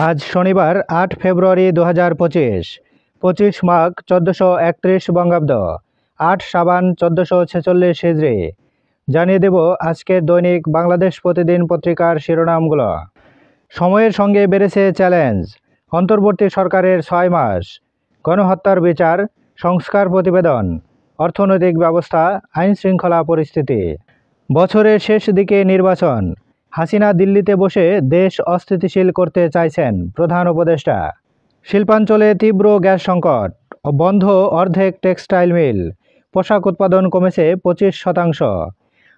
আজ শনিবার ৮ ফেব্রুয়ারি ২০২৫, ২৫ মাঘ ১৪৩১ বঙ্গাব্দ, ৮ সাবান ১৪৪৬ হিজরি। জানিয়ে দেব আজকের দৈনিক বাংলাদেশ প্রতিদিন পত্রিকার শিরোনামগুলো। সময়ের সঙ্গে বেড়েছে চ্যালেঞ্জ, অন্তর্বর্তী সরকারের ৬ মাস, গণহত্যার বিচার, সংস্কার প্রতিবেদন, অর্থনৈতিক ব্যবস্থা, আইনশৃঙ্খলা পরিস্থিতি। বছরের শেষ দিকে নির্বাচন, হাসিনা দিল্লিতে বসে দেশ অস্থিতিশীল করতে চাইছেন প্রধান উপদেষ্টা। শিল্পাঞ্চলে তীব্র গ্যাস সংকট, বন্ধ অর্ধেক টেক্সটাইল মিল, পোশাক উৎপাদন কমেছে ২৫%,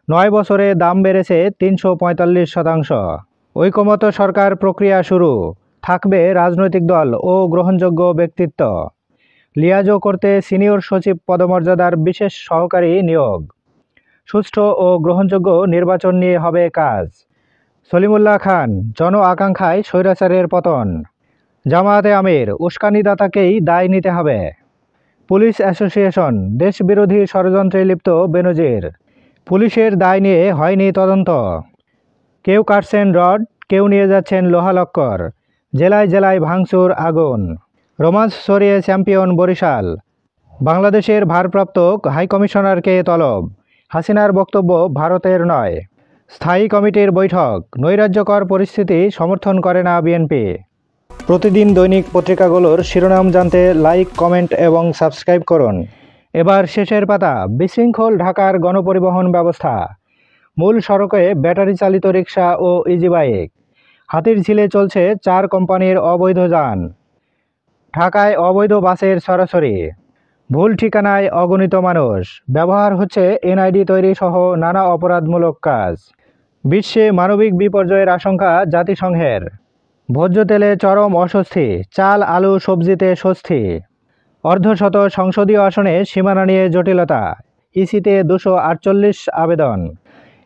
৯ বছরে দাম বেড়েছে ৩৪৫%। ঐকমত্য সরকার প্রক্রিয়া শুরু, থাকবে রাজনৈতিক দল ও গ্রহণযোগ্য ব্যক্তিত্ব। লিয়াজো করতে সিনিয়র সচিব পদমর্যাদার বিশেষ সহকারী নিয়োগ। সুষ্ঠু ও গ্রহণযোগ্য নির্বাচন নিয়ে হবে কাজ। সলিমুল্লাহ খান, জন আকাঙ্ক্ষায় স্বৈরাচারের পতন। জামায়াতে আমির, উস্কানিদাতাকেই দায় নিতে হবে। পুলিশ অ্যাসোসিয়েশন, দেশবিরোধী ষড়যন্ত্রে লিপ্ত বেনজির। পুলিশের দায় নিয়ে হয়নি তদন্ত। কেউ কাটছেন রড, কেউ নিয়ে যাচ্ছেন লোহালক্কর। জেলায় জেলায় ভাঙচুর, আগুন। রোমাঞ্চ ছড়িয়ে চ্যাম্পিয়ন বরিশাল। বাংলাদেশের ভারপ্রাপ্ত হাইকমিশনারকে তলব। হাসিনার বক্তব্য ভারতের নয়। স্থায়ী কমিটির বৈঠক, নৈরাজ্যকর পরিস্থিতি সমর্থন করে না বিএনপি। প্রতিদিন দৈনিক পত্রিকাগুলোর শিরোনাম জানতে লাইক, কমেন্ট এবং সাবস্ক্রাইব করুন। এবার শেষের পাতা। বিশৃঙ্খল ঢাকার গণপরিবহন ব্যবস্থা। মূল সড়কে ব্যাটারি চালিত রিকশা ও ইজি বাইক। হাতিরঝিলে চলছে 4 কোম্পানির অবৈধ যান। ঢাকায় অবৈধ বাসের ছড়াছড়ি। ভুল ঠিকানায় অগণিত মানুষ। ব্যবহার হচ্ছে এনআইডি তৈরি সহ নানা অপরাধমূলক কাজ। বিশ্বে মানবিক বিপর্যয়ের আশঙ্কা জাতিসংঘের। ভোজ্য তেলে চরম অস্বস্তি, চাল, আলু, সবজিতে স্বস্তি। অর্ধশত সংসদীয় আসনে সীমানা নিয়ে জটিলতা। ইসিতে ২৪৮ আবেদন।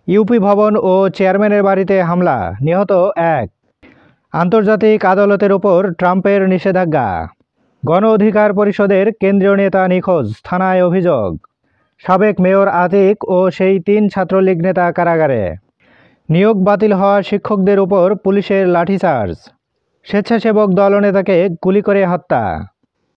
ইউপি ভবন ও চেয়ারম্যানের বাড়িতে হামলা, নিহত ১। আন্তর্জাতিক আদালতের ওপর ট্রাম্পের নিষেধাজ্ঞা। গণ অধিকার পরিষদের কেন্দ্রীয় নেতা নিখোঁজ, থানায় অভিযোগ। সাবেক মেয়র আতিক ও সেই ৩ ছাত্রলীগ নেতা কারাগারে। নিয়োগ বাতিল হওয়া শিক্ষকদের উপর পুলিশের লাঠিচার্জ। স্বেচ্ছাসেবক দলনেতাকে গুলি করে হত্যা।